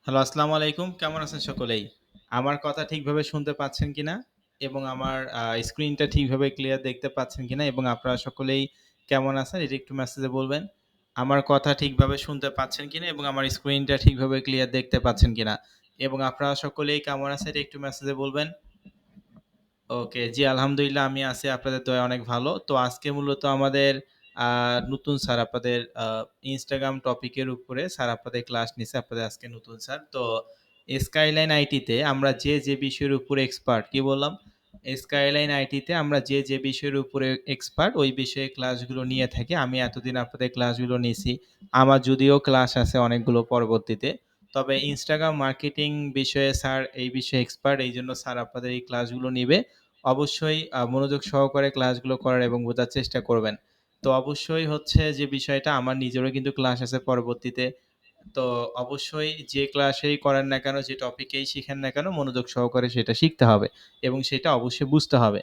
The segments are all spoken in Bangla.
হ্যালো, আসসালামু আলাইকুম। কেমন আছেন সকলেই? আমার কথা ঠিকভাবে শুনতে পাচ্ছেন কিনা? এবং আমার স্ক্রিনটা ঠিকভাবে ক্লিয়ার দেখতে পাচ্ছেন কিনা? এবং আপনারা সকলেই কেমন আছেন? এটা একটু মেসেজে বলবেন। আমার কথা ঠিকভাবে শুনতে পাচ্ছেন কিনা? এবং আমার স্ক্রিনটা ঠিকভাবে ক্লিয়ার দেখতে পাচ্ছেন কিনা? এবং আপনারা সকলেই কেমন আছেন? এটা একটু মেসেজে বলবেন। ওকে, জি আলহামদুলিল্লাহ আমি আছি আপনাদের দয়ায় অনেক ভালো। তো আজকে মূলত আমাদের আ নতুন স্যার আপনাদের Instagram টপিকের উপরে স্যার আপনাদের ক্লাস নিছে। আপনাদের আজকে নতুন স্যার। তো স্কাইলাইন আইটিতে আমরা যে বিষয়ের উপরে এক্সপার্ট কি বললাম? স্কাইলাইন আইটিতে আমরা যে বিষয়ের উপরে এক্সপার্ট ওই বিষয়ে ক্লাসগুলো নিয়ে থাকি। আমি এতদিন আপনাদের ক্লাসগুলো নিছি। আমার যদিও ক্লাস আছে অনেকগুলো পরবর্তীতে। তবে Instagram মার্কেটিং বিষয়ে স্যার এই বিষয়ে এক্সপার্ট। এইজন্য স্যার আপনাদের এই ক্লাসগুলো নিবে। অবশ্যই মনোযোগ সহকারে ক্লাসগুলো করার এবং বোঝার চেষ্টা করবেন। তো অবশ্যই হচ্ছে যে বিষয়টা আমার নিজেরও কিন্তু ক্লাস আছে পরবর্তীতে। তো অবশ্যই যে ক্লাসেই করেন না কেন, যে টপিকেই শিখেন না কেন মনোযোগ সহকারে সেটা শিখতে হবে এবং সেটা অবশ্যই বুঝতে হবে।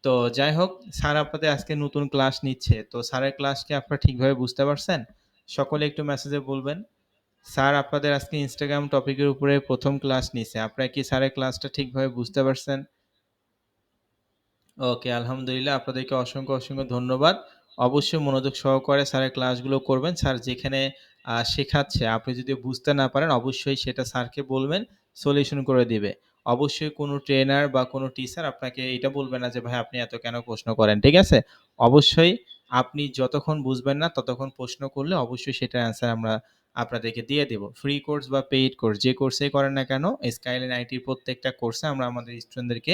তো যাই হোক, স্যার আপনাদের আজকে নতুন ক্লাস নিচ্ছে। তো স্যারের ক্লাস কি আপনারা ঠিকভাবে বুঝতে পারছেন? সকলে একটু মেসেজে বলবেন। স্যার আপনাদের আজকে Instagram টপিকের উপরে ১ম ক্লাস নিছে। আপনারা কি স্যারের ক্লাসটা ঠিকভাবে বুঝতে পারছেন? ওকে, আলহামদুলিল্লাহ আপনাদেরকে অসংখ্য ধন্যবাদ। অবশ্যই মনোযোগ সহকারে স্যারের ক্লাসগুলো করবেন। স্যার যেখানে শেখাচ্ছে আপনি যদি বুঝতে না পারেন অবশ্যই সেটা স্যারকে বলবেন, সলিউশন করে দিবে। অবশ্যই কোনো ট্রেনার বা কোনো টিচার আপনাকে এটা বলবে না যে, "ভাই আপনি এত কেন প্রশ্ন করেন?" ঠিক আছে? অবশ্যই আপনি যতক্ষণ বুঝবেন না ততক্ষণ প্রশ্ন করলে অবশ্যই সেটার অ্যান্সার আমরা আপনাদেরকে দিয়ে দেব। ফ্রি কোর্স বা পেইড কোর্স যে কোর্সেই করেন না কেন, স্কাইলাইন আইটির প্রত্যেকটা কোর্সে আমরা আমাদের স্টুডেন্টদেরকে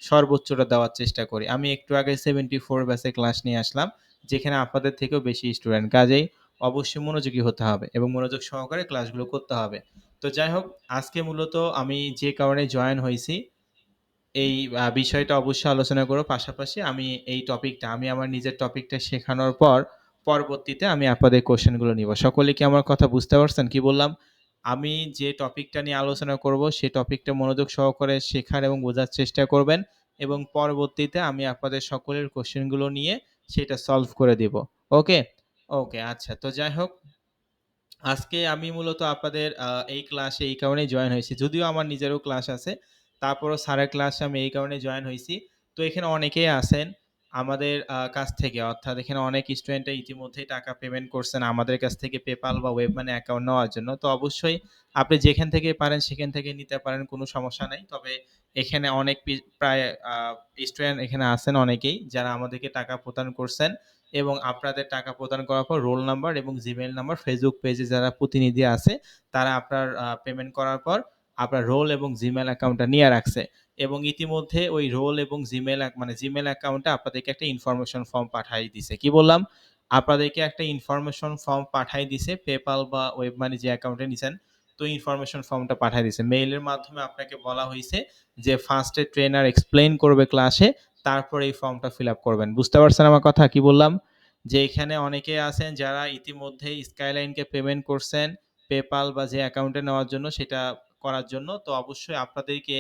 সর্বোচ্চটা দেওয়ার চেষ্টা করি। আমি একটু আগে 74 ব্যাচে ক্লাস নিয়ে আসলাম, যেখানে আপনাদের থেকেও বেশি স্টুডেন্ট। কাজেই অবশ্যই মনোযোগী হতে হবে এবং মনোযোগ সহকারে ক্লাসগুলো করতে হবে। তো যাই হোক, আজকে মূলত আমি যে কারণে জয়েন হইছি, এই বিষয়টা অবশ্যই আলোচনা করব। পাশাপাশি আমি আমার নিজের টপিকটা শেখানোর পর, পরবর্তীতে আমি আপনাদের কোয়েশ্চেনগুলো নিব। সকলে কি আমার কথা বুঝতে পারছেন? কি বললাম? আমি যে টপিকটা নিয়ে আলোচনা করব, সে টপিকটা মনোযোগ সহকারে শেখার এবং বোঝার চেষ্টা করবেন এবং পরবর্তীতে আমি আপনাদের সকলের কোয়েশ্চেনগুলো নিয়ে সেটা সলভ করে দিব। ওকে? ওকে, আচ্ছা। তো যাই হোক, আজকে আমি মূলত আপনাদের এই ক্লাসে এই কারণেই জয়েন হয়েছি। যদিও আমার নিজেরও ক্লাস আছে। তারপরও স্যারের ক্লাসে আমি এই কারণে জয়েন হইছি। তো এখানে অনেকেই আছেন আমাদের কাছ থেকে, অর্থাৎ এখানে অনেক স্টুডেন্টরা ইতিমধ্যেই টাকা পেমেন্ট করছেন আমাদের কাছ থেকে PayPal বা ওয়েব মানি অ্যাকাউন্ট নেওয়ার জন্য। তো অবশ্যই আপনি যেখান থেকে পারেন সেখান থেকে নিতে পারেন, কোনো সমস্যা নাই। তবে এখানে অনেক প্রায় আ স্টুডেন্ট এখানে আছেন অনেকেই যারা আমাদেরকে টাকা প্রদান করছেন। এবং আপনাদের টাকা প্রদান করার পর রোল নাম্বার এবং জিমেইল নাম্বার ফেসবুক পেজে যারা প্রতিনিধি আছে তারা আপনার পেমেন্ট করার পর আপনার রোল এবং জিমেইল অ্যাকাউন্টটা নিয়ে রাখছে এবং ইতিমধ্যে ওই রোল এবং জিমেইল অ্যাকাউন্টে আপনাদেরকে একটা ইনফরমেশন ফর্ম পাঠায় দিছে। কি বললাম? আপনাদেরকে একটা ইনফরমেশন ফর্ম পাঠায় দিছে পেপ্যাল বা ওয়েব মানি যে অ্যাকাউন্টে নিছেন, তো ইনফরমেশন ফর্মটা পাঠায় দিছে। মেইলের মাধ্যমে আপনাকে বলা হইছে যে ফার্স্ট এ ট্রেনার এক্সপ্লেইন করবে ক্লাসে, তারপরে এই ফর্মটা ফিল আপ করবেন। বুঝতে পারছেন আমার কথা? কি বললাম? যে এখানে অনেকেই আছেন যারা ইতিমধ্যেই স্কাইলাইনকে পেমেন্ট করছেন পেপাল বা যে অ্যাকাউন্টে নেওয়ার জন্য সেটা করার জন্য। তো অবশ্যই আপনাদেরকে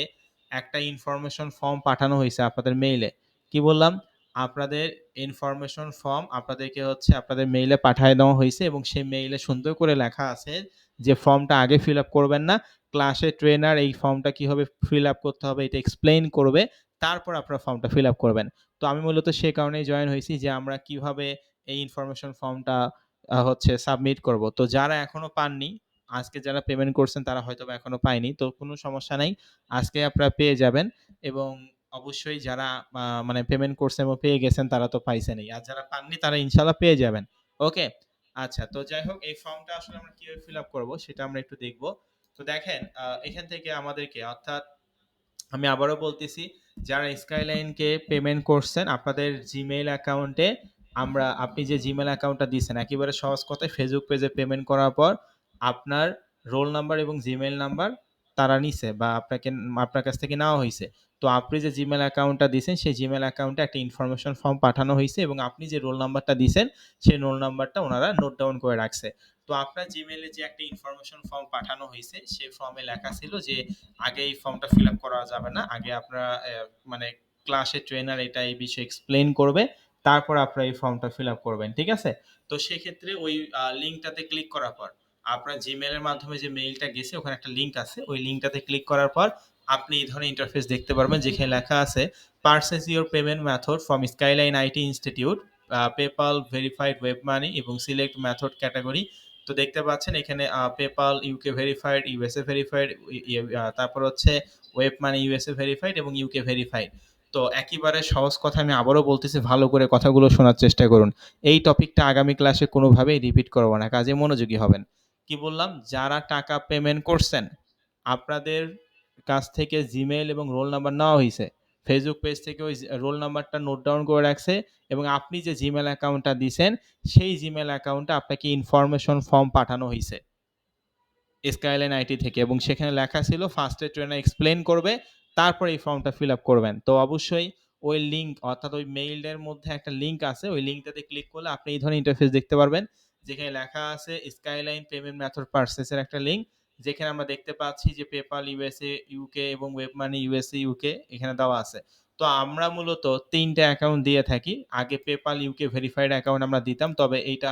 একটা ইনফরমেশন ফর্ম পাঠানো হয়েছে আপনাদের মেইলে। কি বললাম? আপনাদের ইনফরমেশন ফর্ম আপনাদেরকে হচ্ছে আপনাদের মেইলে পাঠায় দেওয়া হয়েছে এবং সেই মেইলে সুন্দর করে লেখা আছে যে ফর্মটা আগে ফিল আপ করবেন না। ক্লাসে ট্রেনার এই ফর্মটা কিভাবে ফিল আপ করতে হবে এটা এক্সপ্লেইন করবে। তারপর আপনারা ফর্মটা ফিল আপ করবেন। তো আমি মূলত সে কারণেই জয়েন হয়েছি যে আমরা কিভাবে এই ইনফরমেশন ফর্মটা হচ্ছে সাবমিট করব। তো যারা এখনো পাননি, আজকে যারা পেমেন্ট করছেন তারা হয়তোবা এখনো পায়নি। তো কোনো সমস্যা নাই। আজকে আপনারা পেয়ে যাবেন এবং অবশ্যই যারা মানে পেমেন্ট করছেন এবং পেয়ে গেছেন তারা তো পাইছেনই। আর যারা পাননি তারা ইনশাআল্লাহ পেয়ে যাবেন। ওকে? আচ্ছা, তো যাই হোক, এই ফর্মটা আসলে আমরা কিভাবে ফিল আপ করব সেটা আমরা একটু দেখব। তো দেখেন, এখান থেকে আমাদেরকে, অর্থাৎ আমি আবারও বলতেছি, যারা স্কাইলাইনকে পেমেন্ট করছেন আপনাদের জিমেইল অ্যাকাউন্টে, আপনি যে জিমেইল অ্যাকাউন্টটা দিয়েছেন একেবারে সহজ কথায় ফেসবুক পেজে পেমেন্ট করার পর আপনার রোল নাম্বার এবং জিমেইল নাম্বার তারা নিছে বা আপনার কাছ থেকে নেওয়া হয়েছে। তো আপনি যে জিমেইল অ্যাকাউন্টটা দিয়েছেন সেই জিমেইল অ্যাকাউন্টে একটা ইনফরমেশন ফর্ম পাঠানো হয়েছে এবং আপনি যে রোল নাম্বারটা দিয়েছেন সেই রোল নাম্বারটা ওনারা নোট ডাউন করে রাখছে। তো আপনার জিমেইলে যে একটা ইনফরমেশন ফর্ম পাঠানো হয়েছে সেই ফর্মে লেখা ছিল যে আগে এই ফর্মটা ফিল আপ করা যাবে না। আগে আপনারা মানে ক্লাসে ট্রেনার এটা এই বিষয়ে এক্সপ্লেইন করবে। তারপর আপনারা এই ফর্মটা ফিল আপ করবেন। ঠিক আছে? তো সেক্ষেত্রে ওই লিঙ্কটাতে ক্লিক করার পর আপনার জিমেইল এর মাধ্যমে যে মেইলটা গেছে ওখানে একটা লিংক আছে, ওই লিংকটাতে ক্লিক করার পর আপনি এই ধরনের ইন্টারফেস দেখতে পারবেন, যেখানে লেখা আছে purchase your payment method from skyline IT institute, PayPal, verified web money এবং সিলেক্ট মেথড ক্যাটাগরি। তো দেখতে পাচ্ছেন এখানে PayPal UK verified, USA verified, তারপর হচ্ছে ওয়েব মানি ইউএসএ ভেরিফাইড এবং ইউকে ভেরিফাইড। তো একেবারে সহজ কথা আমি আবারও বলতেছি, ভালো করে কথাগুলো শোনার চেষ্টা করুন। এই টপিকটা আগামী ক্লাসে কোনোভাবেই রিপিট করবো না, কাজে মনোযোগী হবেন। কি বললাম? যারা টাকা পেমেন্ট করছেন, আপনাদের কাছ থেকে জিমেইল এবং রোল নাম্বার নেওয়া হয়েছে, ফেসবুক পেজ থেকে ওই রোল নাম্বারটা নোট ডাউন করে রাখছে, এবং আপনি যে জিমেল অ্যাকাউন্টটা দিছেন সেই জিমেল অ্যাকাউন্টে আপনাকে ইনফরমেশন ফর্ম পাঠানো হয়েছে স্কাইলাইন আইটি থেকে, এবং সেখানে লেখা ছিল ফার্স্টে ট্রেনার এক্সপ্লেন করবে, তারপর এই ফর্মটা ফিল আপ করবেন। তো অবশ্যই ওই লিঙ্ক, অর্থাৎ ওই মেইলের মধ্যে একটা লিঙ্ক আছে, ওই লিঙ্কটাতে ক্লিক করলে আপনি এই ধরনের ইন্টারফেস দেখতে পারবেন, যেখানে লেখা আছে স্কাইলাইন পেমেন্ট মেথড পারচেসের একটা লিঙ্ক, যেখানে আমরা দেখতে পাচ্ছি যে পেপাল ইউএসএ ইউকে এবং ওয়েব মানি ইউএসএ ইউকে এখানে দেওয়া আছে। তো আমরা মূলত ৩টা অ্যাকাউন্ট দিয়ে থাকি। আগে পেপাল ইউকে ভেরিফাইড অ্যাকাউন্ট আমরা দিতাম, তবে এইটা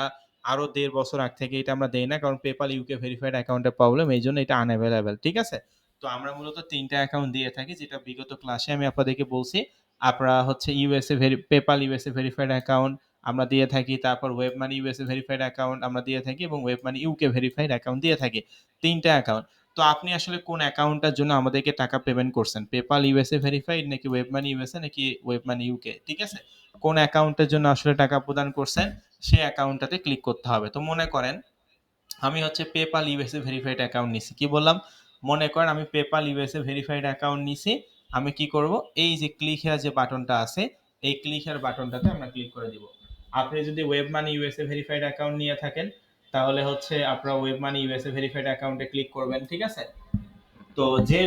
আরো ১.৫ বছর আগ থেকে এটা আমরা দেই না, কারণ পেপাল ইউকে ভেরিফাইড অ্যাকাউন্টের প্রবলেম, এই জন্য এটা আনঅ্যাভেলেবেল। ঠিক আছে? তো আমরা মূলত ৩টা অ্যাকাউন্ট দিয়ে থাকি, যেটা বিগত ক্লাসে আমি আপনাদেরকে বলছি। আপনারা হচ্ছে পেপাল ইউএসএ ভেরিফাইড অ্যাকাউন্ট আমরা দিয়ে থাকি, তারপর web money USA verified account আমরা দিয়ে থাকি, এবং web money UK verified account দিয়ে থাকি। ৩টা অ্যাকাউন্ট। তো আপনি আসলে কোন অ্যাকাউন্টটার জন্য আমাদেরকে টাকা পেমেন্ট করছেন? পেপাল ইউএসএ ভেরিফাইড নাকি ওয়েব মানি ইউএসএ নাকি ওয়েব মানি ইউকে? ঠিক আছে? কোন অ্যাকাউন্টের জন্য আসলে টাকা প্রদান করছেন সেই অ্যাকাউন্টটাতে ক্লিক করতে হবে। তো মনে করেন আমি হচ্ছে পেপাল ইউএসএ ভেরিফাইড অ্যাকাউন্ট নিছি। কি বললাম? মনে করেন আমি পেপাল ইউএসএ ভেরিফাইড অ্যাকাউন্ট নিছি। আমি কি করব? এই যে ক্লিক হেয়ার যে বাটনটা আছে, এই ক্লিক হেয়ার বাটনটাতে আমরা ক্লিক করে দিব। আপনি যদি web money USA verified account নিয়ে থাকেন, তাহলে হচ্ছে আপনারা ওয়েব মানি ইউএসএ ভেরিফাইড অ্যাকাউন্টে ক্লিক করবেন। ঠিক আছে? তো যে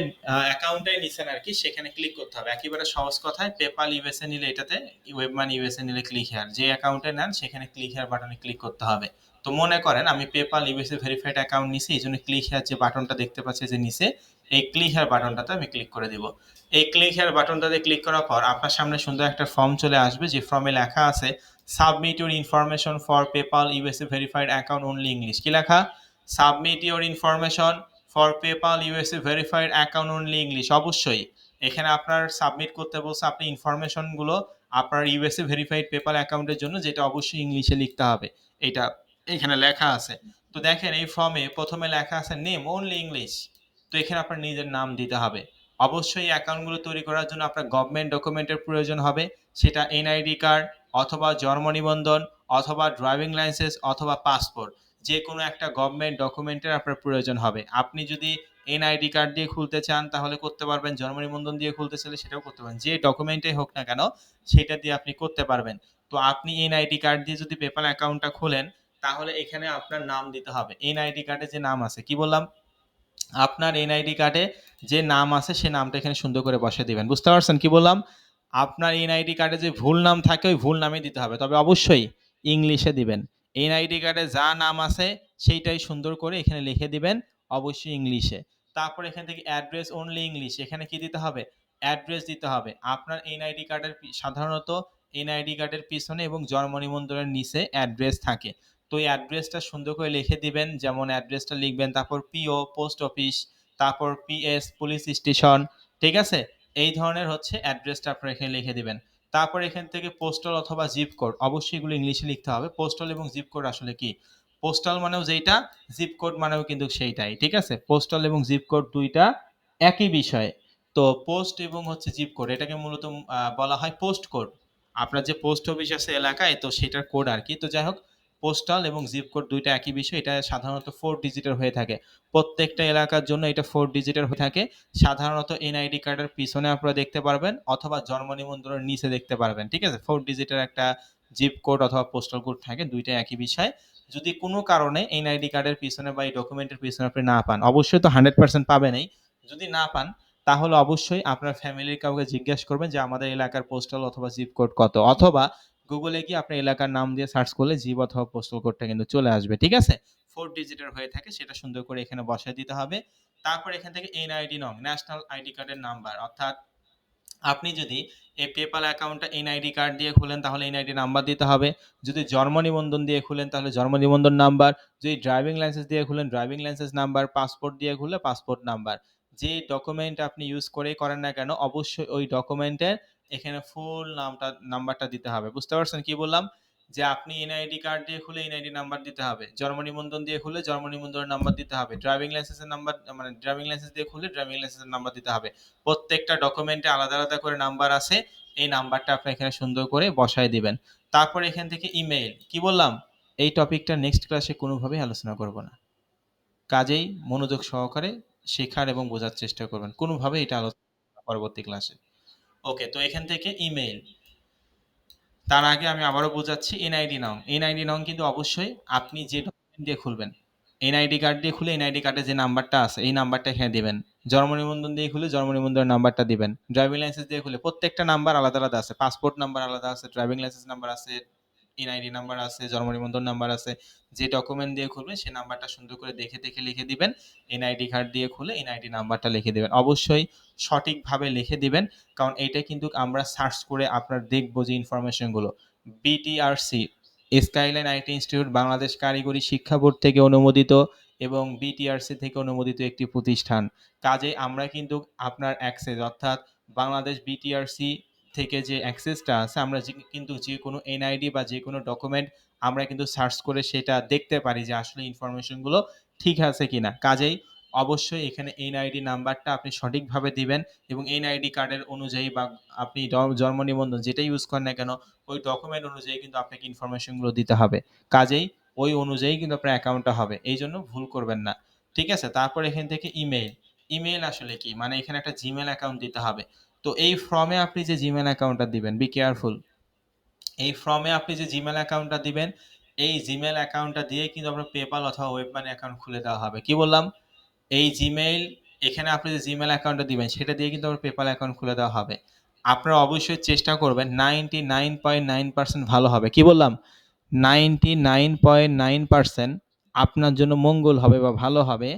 অ্যাকাউন্টে নিছেন আর কি, সেখানে ক্লিক করতে হবে। একেবারে সহজ কথায়, পেপাল ইউএসএ নিলে এটাতে, ওয়েব মানি ইউএসএ নিলে ক্লিক হেয়ার, যে অ্যাকাউন্টে নেন সেখানে ক্লিক হেয়ার বাটনে ক্লিক করতে হবে। তো মনে করেন আমি পেপাল ইউএসএ ভেরিফাইড অ্যাকাউন্ট নিছি, এই জন্য ক্লিক হেয়ার যে বাটনটা দেখতে পাচ্ছি যে নিচে, এই ক্লিক হেয়ার বাটনটাতে আমি ক্লিক করে দিব। এই ক্লিক হেয়ার বাটনটাতে ক্লিক করার পর আপনার সামনে সুন্দর একটা ফর্ম চলে আসবে, যে ফর্মে লেখা আছে submit your information for PayPal USA verified account only English. কি লেখা? Submit your information for PayPal USA verified account only English. অবশ্যই এখানে আপনার সাবমিট করতে বলছে আপনি ইনফরমেশনগুলো আপনার ইউএসএ ভেরিফাইড পেপাল অ্যাকাউন্টের জন্য, যেটা অবশ্যই ইংলিশে লিখতে হবে। এটা এখানে লেখা আছে। তো দেখেন এই ফর্মে প্রথমে লেখা আছে নেম অনলি ইংলিশ। তো এখানে আপনার নিজের নাম দিতে হবে। অবশ্যই অ্যাকাউন্টগুলো তৈরি করার জন্য আপনার গভর্নমেন্ট ডকুমেন্টের প্রয়োজন হবে, সেটা এনআইডি কার্ড অথবা জন্ম নিবন্ধন অথবা ড্রাইভিং লাইসেন্স অথবা পাসপোর্ট, যে কোনো একটা গভর্নমেন্ট ডকুমেন্টের আপনার প্রয়োজন হবে। আপনি যদি এনআইডি কার্ড দিয়ে খুলতে চান তাহলে করতে পারবেন, জন্ম নিবন্ধন দিয়ে খুলতে চাইলে সেটাও করতে পারেন, যে ডকুমেন্টেই হোক না কেন সেটা দিয়ে আপনি করতে পারবেন। তো আপনি এনআইডি কার্ড দিয়ে যদি পেপাল অ্যাকাউন্টটা খোলেন, তাহলে এখানে আপনার নাম দিতে হবে। এনআইডি কার্ডে যে নাম আছে, কি বললাম? আপনার এনআইডি কার্ডে যে নাম আছে সে নামটা এখানে সুন্দর করে বসিয়ে দিবেন। বুঝতে পারছেন কি বললাম? আপনার এনআইডি কার্ডে যে ভুল নাম থাকে ওই ভুল নামই দিতে হবে, তবে অবশ্যই ইংলিশে দিবেন। এনআইডি কার্ডে যা নাম আছে সেইটাই সুন্দর করে এখানে লিখে দিবেন, অবশ্যই ইংলিশে। তারপর এখান থেকে অ্যাড্রেস অনলি ইংলিশ, এখানে কি দিতে হবে? অ্যাড্রেস দিতে হবে। আপনার এনআইডি কার্ডের সাধারণত এনআইডি কার্ডের পিছনে এবং জন্ম নিবন্ধনের নিচে অ্যাড্রেস থাকে। তো এই অ্যাড্রেসটা সুন্দর করে লিখে দিবেন, যেমন অ্যাড্রেসটা লিখবেন, তারপর পিও পোস্ট অফিস, তারপর পিএস পুলিশ স্টেশন। ঠিক আছে? এই ধরনের হচ্ছে অ্যাড্রেসটা আপনারা এখানে লিখে দিবেন। তারপর এখান থেকে পোস্টাল অথবা জিপ কোড, অবশ্যই এগুলো ইংলিশে লিখতে হবে। পোস্টাল এবং জিপ কোড আসলে কি? পোস্টাল মানেও যেইটা, জিপ কোড মানেও কিন্তু সেইটাই। ঠিক আছে? পোস্টাল এবং জিপ কোড দুইটা একই বিষয়। তো পোস্ট এবং হচ্ছে জিপ কোড, এটাকে মূলত বলা হয় পোস্ট কোড। আপনার যে পোস্ট অফিস আছে এলাকায়, তো সেটার কোড আর কি। তো যাই হোক, পোস্টাল এবং জিপ কোড দুইটা একই বিষয়। এটা সাধারণত 4 ডিজিটের হয়ে থাকে। প্রত্যেকটা এলাকার জন্য এটা 4 ডিজিটের হয়ে থাকে। সাধারণত এনআইডি কার্ডের পিছনে আপনারা দেখতে পারবেন অথবা জন্ম নিবন্ধনের নিচে দেখতে পারবেন। ঠিক আছে? 4 ডিজিটের একটা জিপ কোড অথবা পোস্টাল কোড থাকে, দুইটা একই বিষয়। যদি কোনো কারণে এনআইডি কার্ডের পিছনে বা এই ডকুমেন্টের পিছনে আপনি না পান, অবশ্যই তো 100% পাবেনই। যদি না পান, তাহলে অবশ্যই আপনার ফ্যামিলির কাউকে জিজ্ঞেস করবেন যে আমাদের এলাকার পোস্টাল অথবা জিপ কোড কত, অথবা গুগলে গিয়ে আপনার এলাকার নাম দিয়ে সার্চ করলে জিপ অথবা পোস্টাল কোডটা কিন্তু চলে আসবে। ঠিক আছে? 4 ডিজিটের হয়ে থাকে, সেটা সুন্দর করে এখানে বসায় দিতে হবে। তারপর এখান থেকে এনআইডি নং, ন্যাশনাল আইডি কার্ডের নাম্বার, অর্থাৎ আপনি যদি এই পেপ্যাল অ্যাকাউন্টটা এনআইডি কার্ড দিয়ে খুলেন তাহলে এনআইডি নাম্বার দিতে হবে। যদি জন্ম নিবন্ধন দিয়ে খুলেন তাহলে জন্ম নিবন্ধন নাম্বার, যদি ড্রাইভিং লাইসেন্স দিয়ে খুলেন ড্রাইভিং লাইসেন্স নাম্বার, পাসপোর্ট দিয়ে খুললে পাসপোর্ট নাম্বার। যে ডকুমেন্ট আপনি ইউজ করেই করেন না কেন অবশ্যই ওই ডকুমেন্টের এখানে ফুল নাম্বারটা দিতে হবে। বুঝতে পারছেন কি বললাম? যে আপনি এনআইডি কার্ড দিয়ে খুলে এনআইডি নাম্বার দিতে হবে, জন্ম নিবন্ধন দিয়ে খুলে জন্ম নিবন্ধনের নাম্বার দিতে হবে, ড্রাইভিং লাইসেন্সের নাম্বার মানে ড্রাইভিং লাইসেন্স দিয়ে খুলে ড্রাইভিং লাইসেন্সের নাম্বার দিতে হবে। প্রত্যেকটা ডকুমেন্টে আলাদা আলাদা করে নাম্বার আছে, এই নাম্বারটা আপনি এখানে সুন্দর করে বসায় দিবেন। তারপর এখান থেকে ইমেইল, কি বললাম এই টপিকটা নেক্সট ক্লাসে কোনোভাবেই আলোচনা করব না, কাজেই মনোযোগ সহকারে শেখার এবং বোঝার চেষ্টা করবেন, কোনোভাবেই এটা আলোচনা পরবর্তী ক্লাসে। ওকে, তো এখান থেকে ইমেইল। তার আগে আমি আবারও বোঝাচ্ছি, এনআইডি নং। এনআইডি নং কিন্তু অবশ্যই আপনি যে ডকুমেন্ট দিয়ে খুলবেন, এনআইডি কার্ড দিয়ে খুলে এনআইডি কার্ডে যে নাম্বারটা আছে এই নাম্বারটা এখানে দিবেন, জন্ম নিবন্ধন দিয়ে খুলে জন্ম নিবন্ধনের নাম্বারটা দিবেন, ড্রাইভিং লাইসেন্স দিয়ে খুলে প্রত্যেকটা নাম্বার আলাদা আলাদা আছে, পাসপোর্ট নাম্বার আলাদা আছে, ড্রাইভিং লাইসেন্স নাম্বার আছে, এনআইডি নাম্বার আছে, জন্ম নিবন্ধন নাম্বার আছে। যে ডকুমেন্ট দিয়ে খুলবেন সেই নাম্বারটা সুন্দর করে দেখে দেখে লিখে দিবেন। এনআইডি কার্ড দিয়ে খুলে এনআইডি নাম্বারটা লিখে দিবেন, অবশ্যই সঠিকভাবে লিখে দিবেন, কারণ এইটা কিন্তু আমরা সার্চ করে আপনার দেখবো যে ইনফরমেশনগুলো। BTRC, skyline IT institute Bangladesh কারিগরি শিক্ষা বোর্ড থেকে অনুমোদিত এবং বিটিআরসি থেকে অনুমোদিত একটি প্রতিষ্ঠান। কাজে আমরা কিন্তু আপনার অ্যাক্সেস অর্থাৎ বাংলাদেশ বিটিআরসি থেকে যে অ্যাক্সেসটা আছে আমরা কিন্তু যে কোনো এনআইডি বা যে কোনো ডকুমেন্ট আমরা কিন্তু সার্চ করে সেটা দেখতে পারি যে আসলে ইনফরমেশনগুলো ঠিক আছে কিনা। কাজেই অবশ্যই এখানে এনআইডি নাম্বারটা আপনি সঠিকভাবে দিবেন এবং এনআইডি কার্ডের অনুযায়ী বা আপনি জন্ম নিবন্ধন যেটা ইউজ করেন না কেন ওই ডকুমেন্ট অনুযায়ী কিন্তু আপনাকে ইনফরমেশনগুলো দিতে হবে। কাজেই ওই অনুযায়ী কিন্তু আপনার অ্যাকাউন্টটা হবে, এই জন্য ভুল করবেন না। ঠিক আছে, তারপর এখান থেকে ইমেইল। ইমেইল আসলে কি, মানে এখানে একটা জিমেল অ্যাকাউন্ট দিতে হবে। তো এই ফর্মে আপনি যে জিমেল অ্যাকাউন্টটা দিবেন, বি কেয়ারফুল, এই ফর্মে আপনি যে জিমেল অ্যাকাউন্টটা দিবেন এই জিমেল অ্যাকাউন্টটা দিয়ে কিন্তু আপনার পেপাল অথবা ওয়েব মানি অ্যাকাউন্ট খুলে দেওয়া হবে। কি বললাম? এই জিমেইল, এখানে আপনি যে জিমেল অ্যাকাউন্টটা দিবেন সেটা দিয়ে কিন্তু আপনার পেপাল অ্যাকাউন্ট খুলে দেওয়া হবে। আপনারা অবশ্যই চেষ্টা করবেন 99.9% ভালো হবে। কি বললাম? 99.9% আপনার জন্য মঙ্গল হবে বা ভালো হবে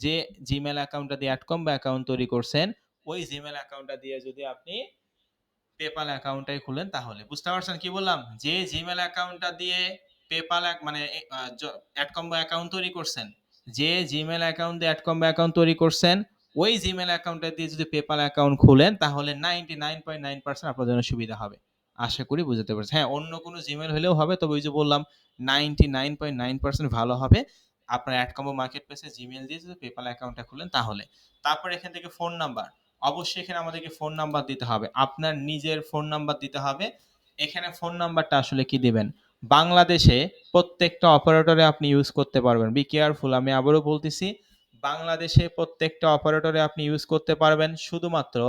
যে জিমেল অ্যাকাউন্টটা দিয়ে অ্যাডকম বা অ্যাকাউন্ট তৈরি করছেন ওই জিমেল অ্যাকাউন্টটা দিয়ে যদি আপনি পেপাল অ্যাকাউন্টটাই খুলেন তাহলে। বুঝতে পারছেন কি বললাম? যে জিমেল অ্যাকাউন্টটা দিয়ে পেপাল মানে অ্যাডকম্বো অ্যাকাউন্ট তৈরি করছেন, যে জিমেল অ্যাকাউন্ট দিয়ে অ্যাডকম্বো অ্যাকাউন্ট তৈরি করছেন ওই জিমেল অ্যাকাউন্টটা দিয়ে যদি পেপাল অ্যাকাউন্ট খুলেন তাহলে 99.9% আপনার জন্য সুবিধা হবে। আশা করি বুঝতে পারছেন। হ্যাঁ, অন্য কোনো জিমেল হলেও হবে, তবে ওই যে বললাম 99.9% ভালো হবে আপনার অ্যাডকম্বো মার্কেট প্লেসে জিমেল দিয়ে যদি পেপাল অ্যাকাউন্টটা খুলেন তাহলে। তারপর এখান থেকে ফোন নাম্বার, অবশ্যই এখানে আমাদেরকে ফোন নাম্বার দিতে হবে, আপনার নিজের ফোন নাম্বার দিতে হবে। এখানে ফোন নাম্বারটা আসলে কি দিবেন, বাংলাদেশে প্রত্যেকটা অপারেটরে আপনি ইউজ করতে পারবেন। বি কেয়ারফুল, আমি আবারও বলতেছি, বাংলাদেশে প্রত্যেকটা অপারেটরে আপনি ইউজ করতে পারবেন, শুধুমাত্র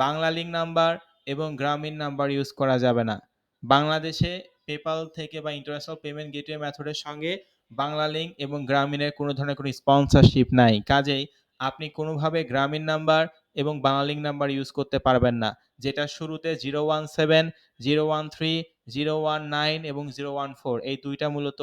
বাংলালিংক নাম্বার এবং গ্রামীণ নাম্বার ইউজ করা যাবে না। বাংলাদেশে পেপাল থেকে বা ইন্টারন্যাশনাল পেমেন্ট গেটওয়ে মেথডের সঙ্গে বাংলালিংক এবং গ্রামীণের কোনো ধরনের কোনো স্পন্সরশিপ নাই, কাজেই আপনি কোনোভাবে গ্রামীণ নাম্বার এবং বাংলালিংক নাম্বার ইউজ করতে পারবেন না, যেটা শুরুতে 017, 013, 019 এবং 014 এই দুইটা মূলত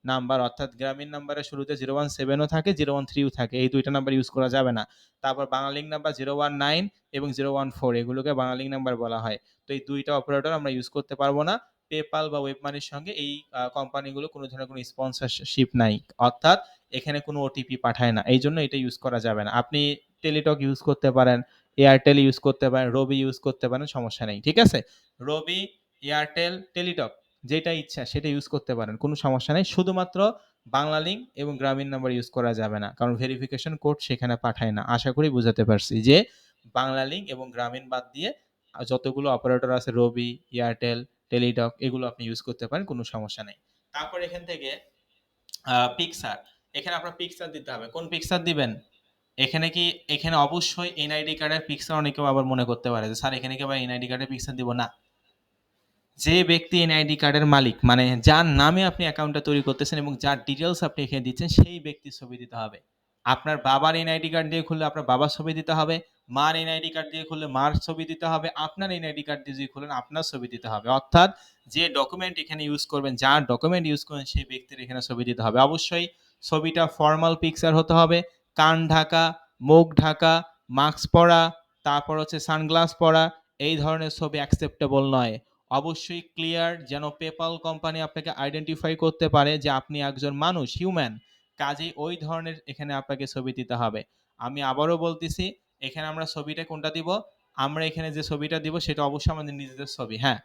নাম্বার, অর্থাৎ গ্রামীণ নাম্বারের শুরুতে 017ও থাকে 013ও থাকে, এই দুইটা নাম্বার ইউজ করা যাবে না। তারপর বাংলালিংক নাম্বার 019 এবং 014 এগুলোকে বাংলালিংক নাম্বার বলা হয়। তো এই দুইটা অপারেটর আমরা ইউজ করতে পারবো না। পেপাল বা ওয়েব মানির সঙ্গে এই কোম্পানিগুলো কোনো ধরনের কোনো স্পন্সরশিপ নাই, অর্থাৎ এখানে কোনো ওটিপি পাঠায় না, এই জন্য এটা ইউজ করা যাবে না। আপনি টেলিটক ইউজ করতে পারেন, এয়ারটেল ইউজ করতে পারেন, রবি ইউজ করতে পারেন, সমস্যা নেই। ঠিক আছে, রবি, এয়ারটেল, টেলিটক যেটা ইচ্ছা সেটা ইউজ করতে পারেন, কোনো সমস্যা নেই। শুধুমাত্র বাংলালিংক এবং গ্রামীণ নাম্বার ইউজ করা যাবে না, কারণ ভেরিফিকেশন কোড সেখানে পাঠায় না। আশা করি বুঝাতে পারছি যে বাংলালিংক এবং গ্রামীণ বাদ দিয়ে যতগুলো অপারেটর আছে রবি, এয়ারটেল, টেলিটক এগুলো আপনি ইউজ করতে পারেন, কোনো সমস্যা নেই। তারপর এখান থেকে পিকচার, এখানে আপনার পিকচার দিতে হবে। কোন পিকচার দিবেন? এখানে কি, এখানে অবশ্যই এনআইডি কার্ডের পিকচার, অনেকেও আবার মনে করতে পারে যে স্যার এখানে কি আবার এনআইডি কার্ডের পিকচার দিব না। যে ব্যক্তি এনআইডি কার্ডের মালিক, মানে যার নামে আপনি অ্যাকাউন্টটা তৈরি করতেছেন এবং যার ডিটেলস আপনি এখানে দিচ্ছেন সেই ব্যক্তির ছবি দিতে হবে। আপনার বাবার এনআইডি কার্ড দিয়ে খুললে আপনার বাবার ছবি দিতে হবে, মার এনআইডি কার্ড দিয়ে খুললে মার ছবি দিতে হবে, আপনার এনআইডি কার্ড দিয়ে যদি খুলেন আপনার ছবি দিতে হবে। অর্থাৎ যে ডকুমেন্ট এখানে ইউজ করবেন, যার ডকুমেন্ট ইউজ করবেন সেই ব্যক্তির এখানে ছবি দিতে হবে। অবশ্যই ছবিটা ফর্মাল পিকচার হতে হবে, কান ঢাকা, মুখ ঢাকা, মাস্ক পরা, তারপর হচ্ছে সানগ্লাস পরা, এই ধরনের ছবি অ্যাকসেপ্টেবল নয়। অবশ্যই ক্লিয়ার, যেন পেপ্যাল কোম্পানি আপনাকে আইডেন্টিফাই করতে পারে যে আপনি একজন মানুষ, হিউম্যান। কাজেই ওই ধরনের এখানে আপনাকে ছবি দিতে হবে। আমি আবারও বলতেছি, এখানে আমরা ছবিটা কোনটা দিব? আমরা এখানে যে ছবিটা দিব সেটা অবশ্যই আমাদের নিজেদের ছবি। হ্যাঁ,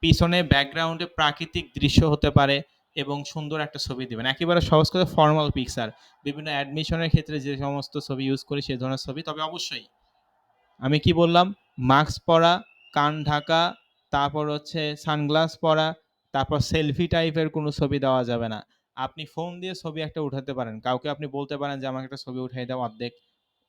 পিছনে ব্যাকগ্রাউন্ডে প্রাকৃতিক দৃশ্য হতে পারে এবং সুন্দর একটা ছবি দিবেন। একেবারে সহজ করে ফর্মাল পিকচার। বিভিন্ন অ্যাডমিশনের ক্ষেত্রে যে সমস্ত ছবি ইউজ করি সে ধরনের ছবি। তবে অবশ্যই আমি কি বললাম? মাস্ক পরা, কান ঢাকা, তারপর হচ্ছে সানগ্লাস পরা, তারপর সেলফি টাইপের কোনো ছবি দেওয়া যাবে না। আপনি ফোন দিয়ে ছবি একটা উঠাতে পারেন। কাউকে আপনি বলতে পারেন যে আমাকে একটা ছবি উঠাই দাও অর্ধেক।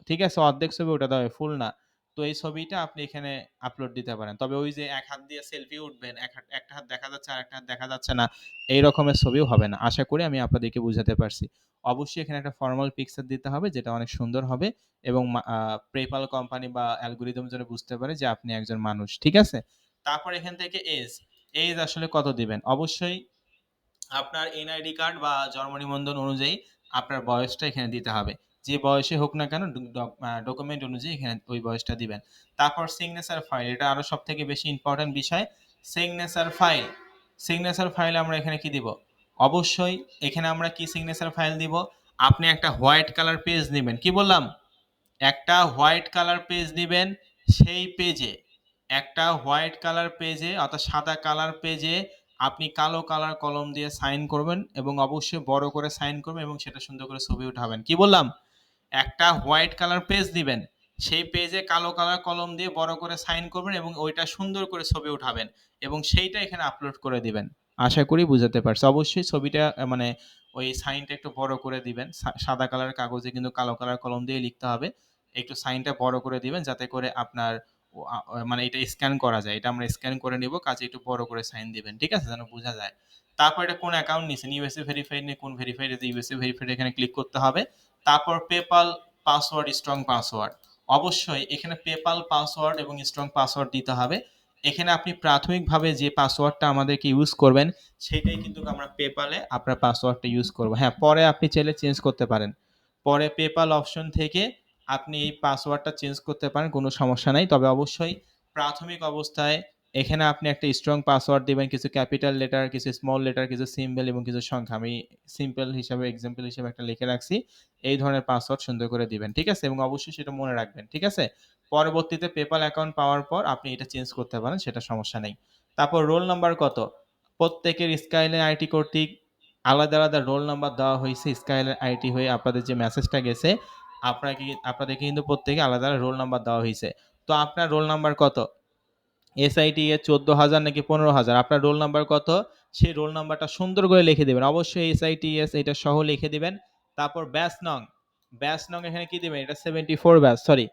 ঠিক আছে? অর্ধেক ছবি উঠাতে হবে, ফুল না। তো এই ছবিটা আপনি এখানে আপলোড দিতে পারেন। তবে ওই যে এক হাত দিয়ে সেলফি উঠবেন, একটা হাত দেখা যাচ্ছে আরেকটা হাত দেখা যাচ্ছে না, এই রকমের ছবিও হবে না। আশা করি আমি আপনাদেরকে বুঝাতে পারছি। অবশ্যই এখানে একটা ফরমাল পিকচার দিতে হবে যেটা অনেক সুন্দর হবে এবং PayPal কোম্পানি বা অ্যালগরিদম যেন বুঝতে পারে যে আপনি একজন মানুষ। ঠিক আছে? তারপর এখান থেকে এজ আসলে কত দিবেন? অবশ্যই আপনার এনআইডি কার্ড বা জন্ম নিবন্ধন অনুযায়ী আপনার বয়সটা এখানে দিতে হবে। যে বয়সে হোক না কেন ডকুমেন্ট অনুযায়ী এখানে ওই বয়সটা দিবেন। তারপর সিগনেচার ফাইল, এটা আরো সবথেকে বেশি ইম্পর্টেন্ট বিষয়। সিগনেচার ফাইল, সিগনেচার ফাইল আমরা এখানে কি দিব? অবশ্যই এখানে আমরা কি সিগনেচার ফাইল দিব? আপনি একটা হোয়াইট কালার পেজ নেবেন। কি বললাম? একটা হোয়াইট কালার পেজ দিবেন। সেই পেজে, একটা হোয়াইট কালার পেজে অর্থাৎ সাদা কালার পেজে আপনি কালো কালার কলম দিয়ে সাইন করবেন এবং অবশ্যই বড় করে সাইন করবেন এবং সেটা সুন্দর করে ছবি উঠাবেন। কি বললাম? একটা হোয়াইট কালার পেজ দিবেন, সেই পেজে কালো কালার কলম দিয়ে বড় করে সাইন করবেন এবং ওইটা সুন্দর করে ছবি উঠাবেন এবং সেইটা এখানে আপলোড করে দিবেন। আশা করি বুঝাতে পারছি। অবশ্যই ছবিটা মানে ওই সাইনটা একটু বড় করে দিবেন। সাদা কালার কাগজে কিন্তু কালো কালার কলম দিয়ে লিখতে হবে। একটু সাইনটা বড় করে দিবেন যাতে করে আপনার মানে এটা স্ক্যান করা যায়। এটা আমরা স্ক্যান করে নিব, কাজে একটু বড় করে সাইন দিবেন। ঠিক আছে? যেন বোঝা যায়। তারপর এটা কোন অ্যাকাউন্ট নিছেন? ইউএসএ ভেরিফাইড নিয়ে কোন ভেরিফাইড? ইউএসএ ভেরিফাইড এখানে ক্লিক করতে হবে। তারপর পেপাল পাসওয়ার্ড, স্ট্রং পাসওয়ার্ড। অবশ্যই এখানে পেপাল পাসওয়ার্ড এবং স্ট্রং পাসওয়ার্ড দিতে হবে। এখানে আপনি প্রাথমিকভাবে যে পাসওয়ার্ডটা আমাদেরকে ইউজ করবেন সেটাই কিন্তু আমরা পেপালে আপনার পাসওয়ার্ডটা ইউজ করব। হ্যাঁ, পরে আপনি চাইলে চেঞ্জ করতে পারেন। পরে পেপাল অপশন থেকে আপনি এই পাসওয়ার্ডটা চেঞ্জ করতে পারেন, কোনো সমস্যা নাই। তবে অবশ্যই প্রাথমিক অবস্থায় এখানে আপনি একটা স্ট্রং পাসওয়ার্ড দিবেন, কিছু ক্যাপিটাল লেটার, কিছু স্মল লেটার, কিছু সিম্বল এবং কিছু সংখ্যা। আমি সিম্পল হিসাবে এক্সাম্পল হিসেবে একটা লিখে রাখছি। এই ধরনের পাসওয়ার্ড সুন্দর করে দিবেন। ঠিক আছে? এবং অবশ্যই সেটা মনে রাখবেন। ঠিক আছে? পরবর্তীতে পেপাল অ্যাকাউন্ট পাওয়ার পর আপনি এটা চেঞ্জ করতে পারেন, সেটা সমস্যা নেই। তারপর রোল নাম্বার কত? প্রত্যেকের স্কাইলাইন আইটি কর্তৃক আলাদা আলাদা রোল নাম্বার দেওয়া হয়েছে। স্কাইলাইন আইটি হয়ে আপনাদের যে মেসেজটা গেছে, আপনাদেরকে কিন্তু প্রত্যেকে আলাদা রোল নাম্বার দেওয়া হয়েছে। তো আপনার রোল নাম্বার কত? এসআইটি এ 14,000 নাকি 15,000, আপনার রোল নাম্বার কত? সেই রোল নাম্বারটা সুন্দর করে লিখে দিবেন। অবশ্যই এসআইটিএস এটা সহ লিখে দিবেন। তারপর ব্যাচ নং, ব্যাচ নং এখানে কি দিবেন? এটা 74 ব্যাচ, সরি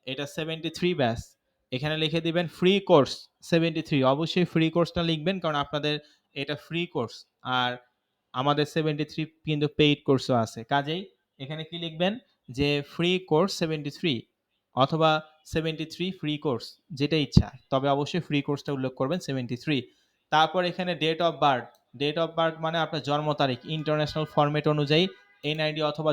এটা 73 ব্যাচ। এখানে লিখে দিবেন ফ্রি কোর্স 73। অবশ্যই ফ্রি কোর্সটা লিখবেন কারণ আপনাদের এটা ফ্রি কোর্স। আর আমাদের 73 কিন্তু পেইড কোর্সও আছে। কাজেই এখানে কি লিখবেন? যে ফ্রি কোর্স 73 অথবা 73 ফ্রি কোর্স, যেটা ইচ্ছা। তবে অবশ্যই ফ্রি কোর্সটা উল্লেখ করবেন 73। তারপর এখানে date of birth, date of birth মানে আপনার জন্ম তারিখ ইন্টারন্যাশনাল ফরম্যাট অনুযায়ী এনআইডি অথবা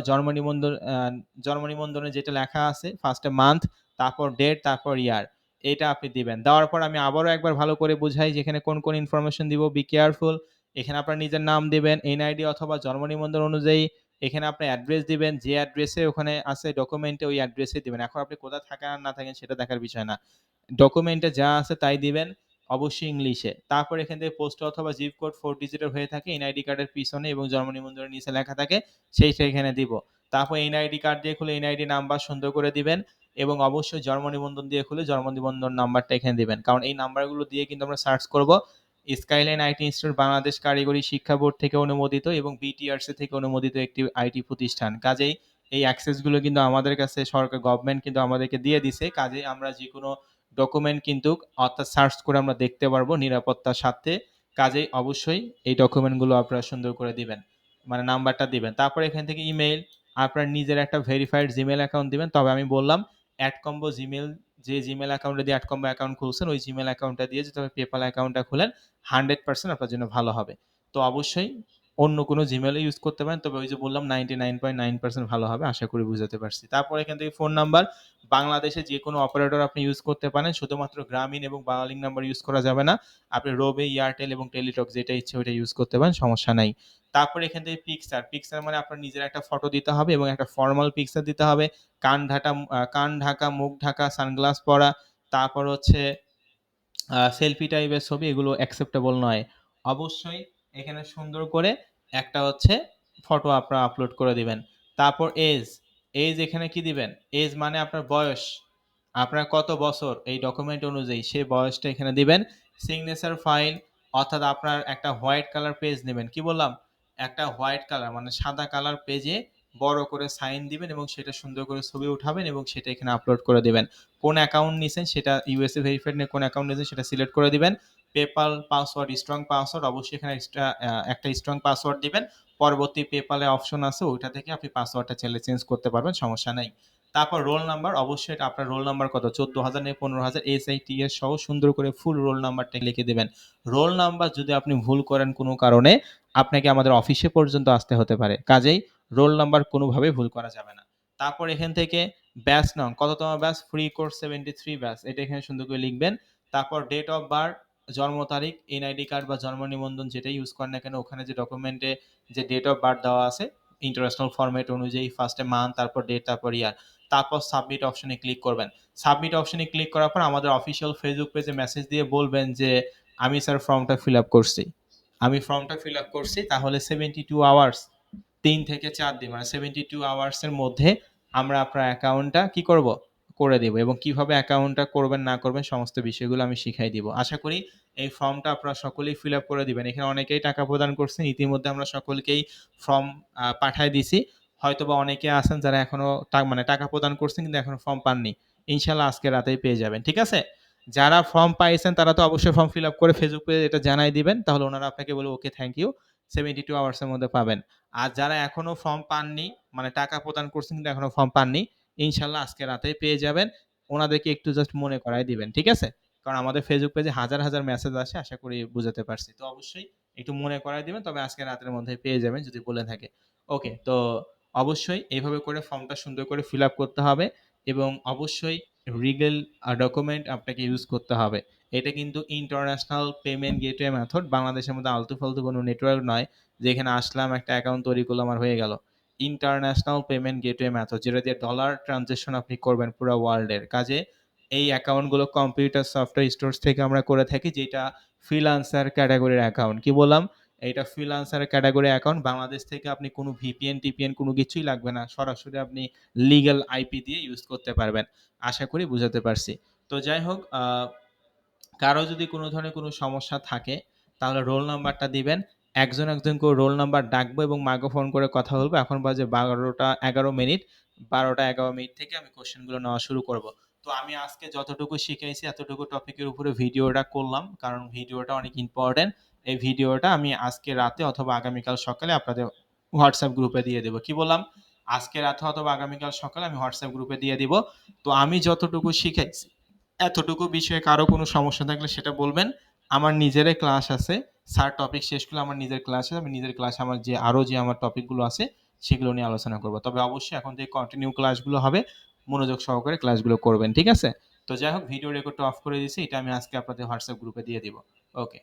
জন্ম নিবন্ধনে যেটা লেখা আছে ফার্স্টে মান্থ, তারপর ডেট, তারপর ইয়ার, এটা আপনি দিবেন। দেওয়ার পর আমি আবারও একবার ভালো করে বুঝাই যেখানে কোন কোন ইনফরমেশন দিব। Be careful. এখানে আপনার নিজের নাম দিবেন এনআইডি অথবা জন্ম নিবন্ধন অনুযায়ী। এখানে আপনি অ্যাড্রেস দিবেন, যে অ্যাড্রেসে ওখানে আছে ডকুমেন্টে ওই অ্যাড্রেসে দিবেন। এখন আপনি কোথায় থাকেন আর না থাকেন সেটা দেখার বিষয় না। ডকুমেন্টে যা আছে তাই দিবেন, অবশ্যই ইংলিশে। তারপর এখান থেকে পোস্ট অথবা জিপ কোড 4 ডিজিটের হয়ে থাকে এনআইডি কার্ডের পিছনে এবং জন্ম নিবন্ধনের নিচে লেখা থাকে, সেইটা এখানে দিব। তারপর এনআইডি কার্ড দিয়ে খুলে এনআইডি নাম্বার সুন্দর করে দিবেন এবং অবশ্যই জন্ম নিবন্ধন দিয়ে খুলে জন্ম নিবন্ধন নাম্বারটা এখানে দিবেন। কারণ এই নাম্বারগুলো দিয়ে কিন্তু আমরা সার্চ করব। স্কাইলাইন আইটি ইনস্টিটিউট বাংলাদেশ কারিগরি শিক্ষা বোর্ড থেকে অনুমোদিত এবং বিটিআরসি থেকে অনুমোদিত একটি আইটি প্রতিষ্ঠান। কাজেই এই অ্যাক্সেসগুলো কিন্তু আমাদের কাছে সরকার গভর্নমেন্ট কিন্তু আমাদেরকে দিয়ে দিছে। কাজেই আমরা যেকোনো ডকুমেন্ট কিন্তু অর্থাৎ সার্চ করে আমরা দেখতে পারবো নিরাপত্তার সাথে। কাজেই অবশ্যই এই ডকুমেন্টগুলো আপনারা সুন্দর করে দিবেন, মানে নাম্বারটা দিবেন। তারপর এখান থেকে ইমেইল, আপনার নিজের একটা ভেরিফাইড জিমেল অ্যাকাউন্ট দিবেন। তবে আমি বললাম অ্যাডকম্বো জিমেল, যে জিমেল অ্যাকাউন্টে দিয়ে অ্যাডকম্বো অ্যাকাউন্ট খুলছেন ওই জিমেল অ্যাকাউন্টটা দিয়ে যদি আপনি পেপাল অ্যাকাউন্টটা খুলেন 100% আপনার জন্য ভালো হবে। তো অবশ্যই অন্য কোনো জিমেইলও ইউজ করতে পারেন, তবে ওই যে বললাম 99.9% ভালো হবে। আশা করি বুঝাতে পারছি। তারপর এখান থেকে ফোন নাম্বার, বাংলাদেশে যে কোনো অপারেটর আপনি ইউজ করতে পারেন, শুধুমাত্র গ্রামীণ এবং বাংলালিংক নাম্বার ইউজ করা যাবে না। আপনি রোবে, এয়ারটেল এবং টেলিটক যেটা ইচ্ছে ওইটা ইউজ করতে পারেন, সমস্যা নাই। তারপর এখান থেকে পিকচার, পিকচার মানে আপনার নিজের একটা ফটো দিতে হবে এবং একটা ফর্মাল পিকচার দিতে হবে। কান ঢাকা, মুখ ঢাকা, সানগ্লাস পরা, তারপর হচ্ছে সেলফি টাইপের ছবি, এগুলো অ্যাকসেপ্টেবল নয়। অবশ্যই এখানে সুন্দর করে একটা হচ্ছে ফটো আপনারা আপলোড করে দিবেন। তারপর এজ, এজ এখানে কি দিবেন? এজ মানে আপনার বয়স, আপনার কত বছর এই ডকুমেন্ট অনুযায়ী সেই বয়সটা এখানে দিবেন। সিগনেচার ফাইল, অর্থাৎ আপনার একটা হোয়াইট কালার পেজ নেবেন। কি বললাম? একটা হোয়াইট কালার মানে সাদা কালার পেজে বড় করে সাইন দিবেন এবং সেটা সুন্দর করে ছবি উঠাবেন এবং সেটা এখানে আপলোড করে দিবেন। কোন অ্যাকাউন্ট নিছেন সেটা, ইউএসএ ভেরিফাইড নিয়ে কোন অ্যাকাউন্ট নিছেন সেটা সিলেক্ট করে দিবেন। পেপাল পাসওয়ার্ড, স্ট্রং পাসওয়ার্ড, অবশ্যই এখানে এক্সট্রা একটা স্ট্রং পাসওয়ার্ড দিবেন। পরবর্তী পেপালে অপশন আছে, ওইটা থেকে আপনি পাসওয়ার্ডটা চাইলে চেঞ্জ করতে পারবেন, সমস্যা নাই। তারপর রোল নাম্বার, অবশ্যই এটা আপনার রোল নাম্বার কত, 14,000 থেকে 15,000, এসআইটিএস সহ সুন্দর করে ফুল রোল নাম্বারটা লিখে দেবেন। রোল নাম্বার যদি আপনি ভুল করেন কোনো কারণে, আপনাকে আমাদের অফিসে পর্যন্ত আসতে হতে পারে। কাজেই রোল নাম্বার কোনোভাবেই ভুল করা যাবে না। তারপর এখান থেকে ব্যাচ নং, কততম ব্যাচ, ফ্রি কোর্স 73 ব্যাচ, এটা এখানে সুন্দর করে লিখবেন। তারপর ডেট অফ বার্থ, জন্ম তারিখ, এনআইডি কার্ড বা জন্ম নিবন্ধন যেটা ইউজ করেন না কেন, ওখানে যে ডকুমেন্টে যে ডেট অফ বার্থ দেওয়া আছে ইন্টারন্যাশনাল ফরম্যাট অনুযায়ী, ফার্স্টে মান্থ, তারপর ডেট, তারপর ইয়ার। তারপর সাবমিট অপশনে ক্লিক করবেন। সাবমিট অপশনে ক্লিক করার পর আমাদের অফিসিয়াল ফেসবুক পেজে মেসেজ দিয়ে বলবেন যে আমি স্যার ফর্মটা ফিল আপ করছি, আমি ফর্মটা ফিল আপ করছি। তাহলে 72 আওয়ার্স, 3 থেকে 4 দিন মানে 72 আওয়ার্সের মধ্যে আমরা আপনার অ্যাকাউন্টটা কি করব, করে দিব। এবং কিভাবে অ্যাকাউন্টটা করবেন না করবেন সমস্ত বিষয়গুলো আমি শিখাই দিব। আশা করি এই ফর্মটা আপনারা সকলেই ফিল আপ করে দিবেন। এখানে অনেকেই টাকা প্রদান করছেন, ইতিমধ্যে আমরা সকলকেই ফর্ম পাঠায় দিছি। হয়তোবা অনেকে আছেন যারা এখনো মানে টাকা প্রদান করছেন কিন্তু এখনো ফর্ম পাননি, ইনশাল্লাহ আজকে রাতেই পেয়ে যাবেন, ঠিক আছে? যারা ফর্ম পাইছেন তারা তো অবশ্যই ফর্ম ফিল আপ করে ফেসবুক পেজে এটা জানাই দিবেন, তাহলে ওনারা আপনাকে বলবে ওকে থ্যাংক ইউ, 72 আওয়ার্সের মধ্যে পাবেন। আর যারা এখনো ফর্ম পাননি, মানে টাকা প্রদান করছেন কিন্তু এখনো ফর্ম পাননি, ইনশাল্লাহ আজকে রাতেই পেয়ে যাবেন। ওনাদেরকে একটু জাস্ট মনে করাই দিবেন, ঠিক আছে? কারণ আমাদের ফেসবুক পেজে হাজার হাজার মেসেজ আসে, আশা করি বুঝাতে পারছি। তো অবশ্যই একটু মনে করাই দিবেন, তবে আজকে রাতের মধ্যে পেয়ে যাবেন যদি বলে থাকে। ওকে, তো অবশ্যই এইভাবে করে ফর্মটা সুন্দর করে ফিল আপ করতে হবে এবং অবশ্যই রিগেল ডকুমেন্ট আপনাকে ইউজ করতে হবে। এটা কিন্তু ইন্টারন্যাশনাল পেমেন্ট গেটওয়ে মেথড, বাংলাদেশের মধ্যে আলতু ফালতু কোনো নেটওয়ার্ক নয় যেখানে আসলাম একটা অ্যাকাউন্ট তৈরি করলাম আর হয়ে গেল। ইন্টারন্যাশনাল পেমেন্ট গেটওয়ে মেথড, যেটা দিয়ে ডলার ট্রানজেকশন আপনি করবেন পুরো ওয়ার্ল্ডের কাজে। এই অ্যাকাউন্টগুলো কম্পিউটার সফটওয়্যার স্টোরস থেকে আমরা করে থাকি, যেটা ফ্রিল্যান্সার ক্যাটাগরির অ্যাকাউন্ট। কি বললাম? এইটা ফ্রিল্যান্সার ক্যাটাগরি অ্যাকাউন্ট। বাংলাদেশ থেকে আপনি কোনো ভিপিএন টিপিএন কোনো কিছুই লাগবে না, সরাসরি আপনি লিগ্যাল আইপি দিয়ে ইউজ করতে পারবেন। আশা করি বুঝাতে পারছি। তো যাই হোক, কারো যদি কোনো ধরনের কোনো সমস্যা থাকে তাহলে রোল নাম্বারটা দিবেন। একজন একজন করে রোল নাম্বার ডাকবো এবং মাইক্রোফোন করে কথা বলবো। এখন বাজে 12টা 11 মিনিট। 12টা 11 মিনিট থেকে আমি কোশ্চেনগুলো নেওয়া শুরু করব। তো আমি আজকে যতটুকু শিখাইছি এতটুকু টপিকের উপরে ভিডিওটা করলাম, কারণ ভিডিওটা অনেক ইম্পর্টেন্ট। এই ভিডিওটা আমি আজকে রাতে অথবা আগামীকাল সকালে আপনাদের হোয়াটসঅ্যাপ গ্রুপে দিয়ে দেবো। কি বললাম? আজকে রাতে অথবা আগামীকাল সকালে আমি হোয়াটসঅ্যাপ গ্রুপে দিয়ে দিব। তো আমি যতটুকু শিখাইছি এতটুকু বিষয়ে কারো কোনো সমস্যা থাকলে সেটা বলবেন। আমার নিজেরই ক্লাস আছে। স্যার টপিক শেষ করলে আমার নিজের ক্লাস আছে। আমি নিজের ক্লাসে আমার যে আরো যে আমার টপিকগুলো আছে সেগুলো নিয়ে আলোচনা করব। তবে অবশ্যই এখন থেকে কন্টিনিউ ক্লাসগুলো হবে। মনোযোগ সহকারে ক্লাসগুলো করবেন। ঠিক আছে? তো যাই হোক, ভিডিও রেকর্ডটা অফ করে দিয়েছি। এটা আমি আজকে আপনাদের হোয়াটসঅ্যাপ গ্রুপে দিয়ে দিব। ওকে।